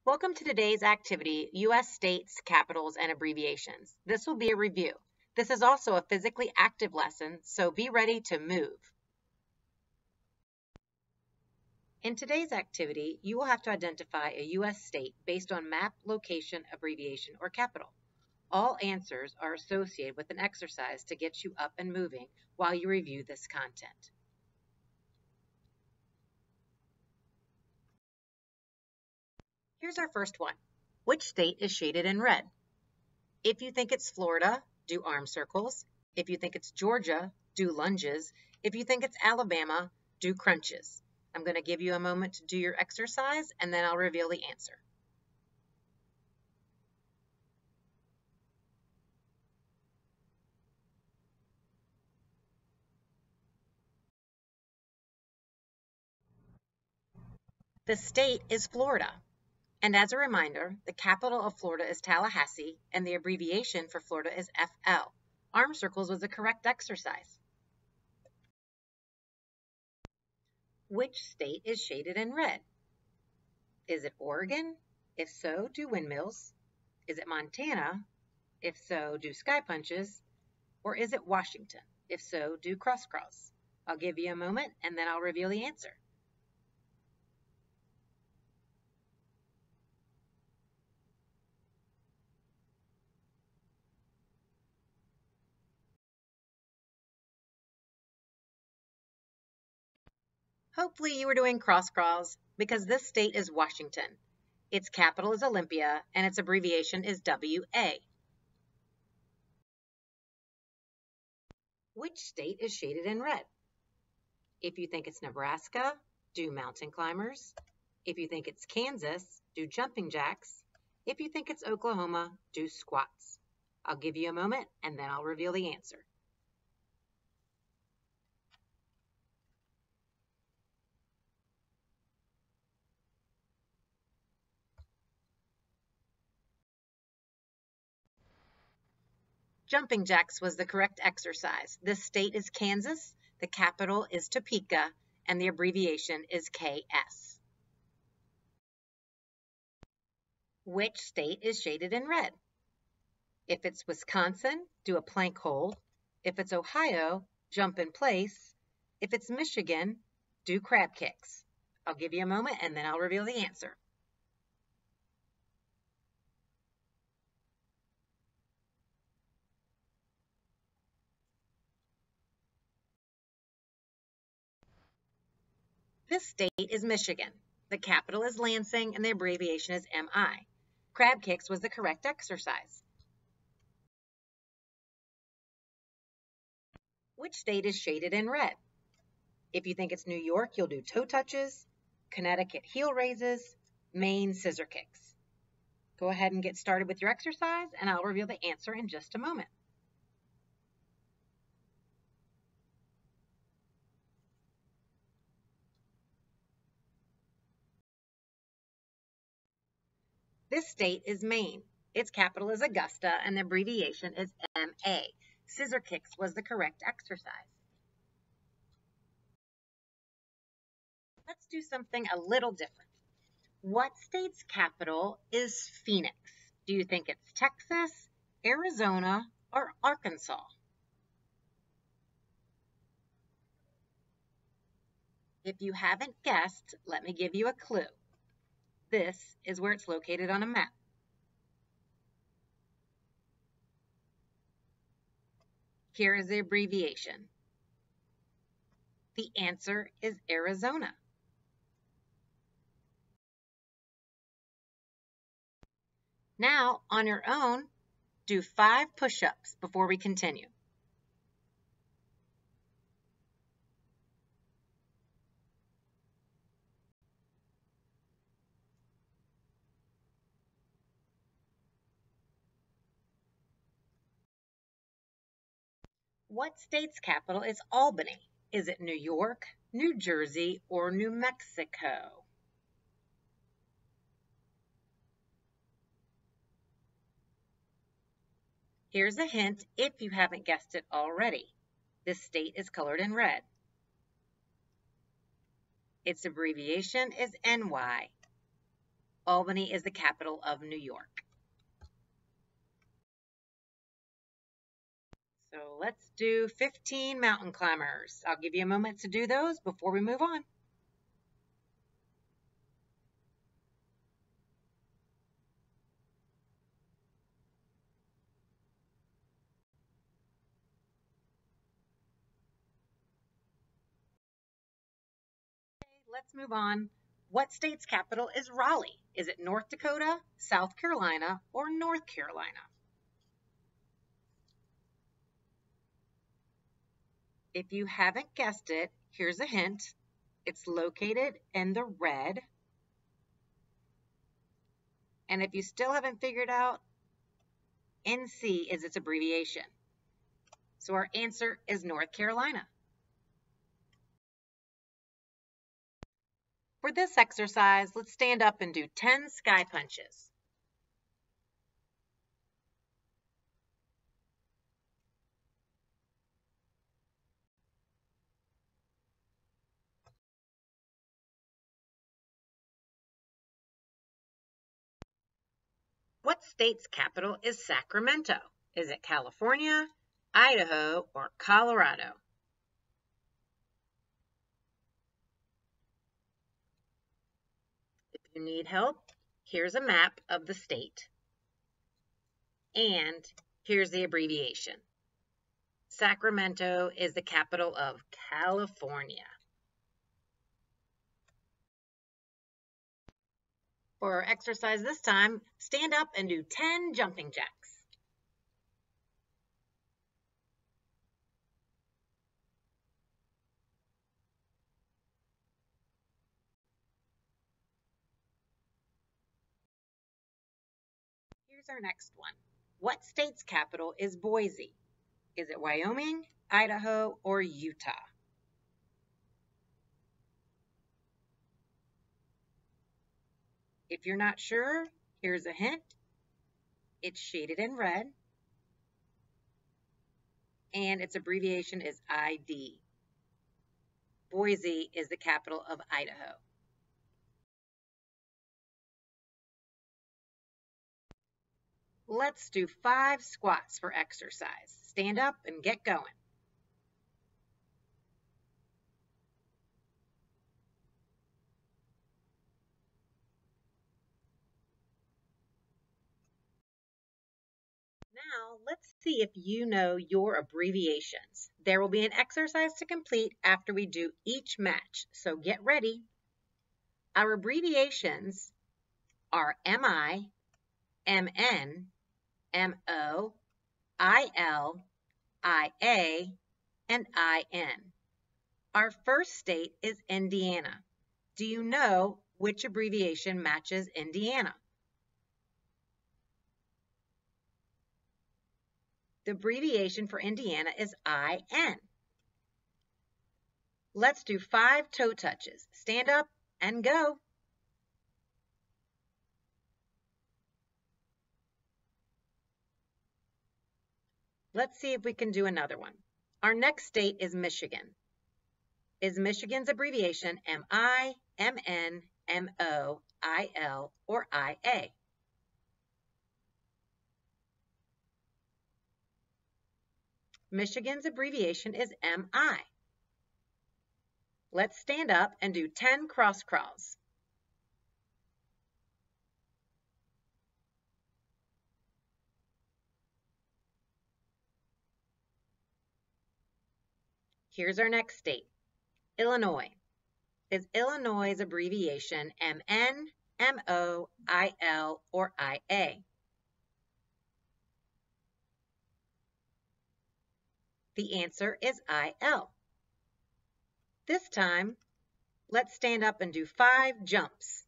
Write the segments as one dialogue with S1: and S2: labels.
S1: Welcome to today's activity, U.S. states, capitals, and abbreviations. This will be a review. This is also a physically active lesson, so be ready to move. In today's activity, you will have to identify a U.S. state based on map, location, abbreviation, or capital. All answers are associated with an exercise to get you up and moving while you review this content. Here's our first one. Which state is shaded in red? If you think it's Florida, do arm circles. If you think it's Georgia, do lunges. If you think it's Alabama, do crunches. I'm going to give you a moment to do your exercise, and then I'll reveal the answer. The state is Florida. And as a reminder, the capital of Florida is Tallahassee, and the abbreviation for Florida is FL. Arm circles was the correct exercise. Which state is shaded in red? Is it Oregon? If so, do windmills. Is it Montana? If so, do sky punches. Or is it Washington? If so, do crisscross. I'll give you a moment, and then I'll reveal the answer. Hopefully you were doing crisscross because this state is Washington. Its capital is Olympia, and its abbreviation is WA. Which state is shaded in red? If you think it's Nebraska, do mountain climbers. If you think it's Kansas, do jumping jacks. If you think it's Oklahoma, do squats. I'll give you a moment, and then I'll reveal the answer. Jumping jacks was the correct exercise. This state is Kansas, the capital is Topeka, and the abbreviation is KS. Which state is shaded in red? If it's Wisconsin, do a plank hold. If it's Ohio, jump in place. If it's Michigan, do crab kicks. I'll give you a moment, and then I'll reveal the answer. This state is Michigan. The capital is Lansing, and the abbreviation is MI. Crab kicks was the correct exercise. Which state is shaded in red? If you think it's New York, you'll do toe touches, Connecticut heel raises, Maine scissor kicks. Go ahead and get started with your exercise, and I'll reveal the answer in just a moment. This state is Maine. Its capital is Augusta, and the abbreviation is MA. Scissor kicks was the correct exercise. Let's do something a little different. What state's capital is Phoenix? Do you think it's Texas, Arizona, or Arkansas? If you haven't guessed, let me give you a clue. This is where it's located on a map. Here is the abbreviation. The answer is Arizona. Now, on your own, do 5 push-ups before we continue. What state's capital is Albany? Is it New York, New Jersey, or New Mexico? Here's a hint if you haven't guessed it already. This state is colored in red. Its abbreviation is NY. Albany is the capital of New York. So let's do 15 mountain climbers. I'll give you a moment to do those before we move on. Let's move on. What state's capital is Raleigh? Is it North Dakota, South Carolina, or North Carolina? If you haven't guessed it, here's a hint. It's located in the red. And if you still haven't figured out, NC is its abbreviation. So our answer is North Carolina. For this exercise, let's stand up and do 10 sky punches. What state's capital is Sacramento? Is it California, Idaho, or Colorado? If you need help, here's a map of the state. And here's the abbreviation. Sacramento is the capital of California. For our exercise this time, stand up and do 10 jumping jacks. Here's our next one. What state's capital is Boise? Is it Wyoming, Idaho, or Utah? If you're not sure, here's a hint. It's shaded in red, and its abbreviation is ID. Boise is the capital of Idaho. Let's do 5 squats for exercise. Stand up and get going. Now, let's see if you know your abbreviations. There will be an exercise to complete after we do each match, so get ready. Our abbreviations are MI, MN, MO, IL, IA, and IN. Our first state is Indiana. Do you know which abbreviation matches Indiana? The abbreviation for Indiana is IN. Let's do 5 toe touches. Stand up and go. Let's see if we can do another one. Our next state is Michigan. Is Michigan's abbreviation MI, MN, MO, IL, or IA? Michigan's abbreviation is MI. Let's stand up and do 10 cross crawls. Here's our next state, Illinois. Is Illinois' abbreviation MN, MO, IL, or IA? The answer is IL. This time, let's stand up and do 5 jumps.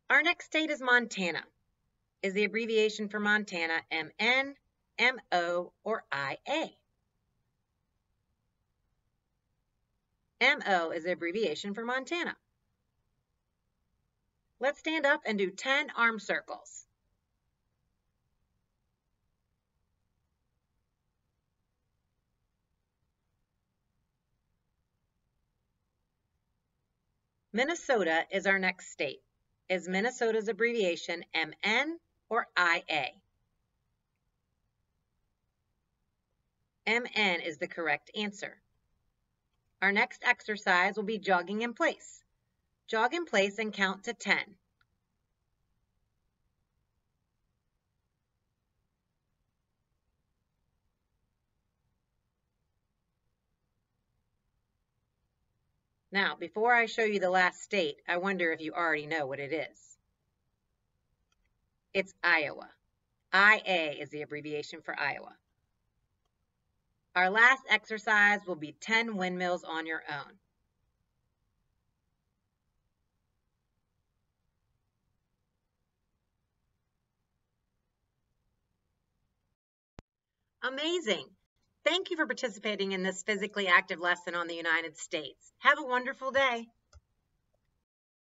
S1: Our next state is Montana. Is the abbreviation for Montana MN, MO, or IA? MO is the abbreviation for Montana. Let's stand up and do 10 arm circles. Minnesota is our next state. Is Minnesota's abbreviation MN or IA? MN is the correct answer. Our next exercise will be jogging in place. Jog in place and count to 10. Now, before I show you the last state, I wonder if you already know what it is. It's Iowa. IA is the abbreviation for Iowa. Our last exercise will be 10 windmills on your own. Amazing! Thank you for participating in this physically active lesson on the United States. Have a wonderful day.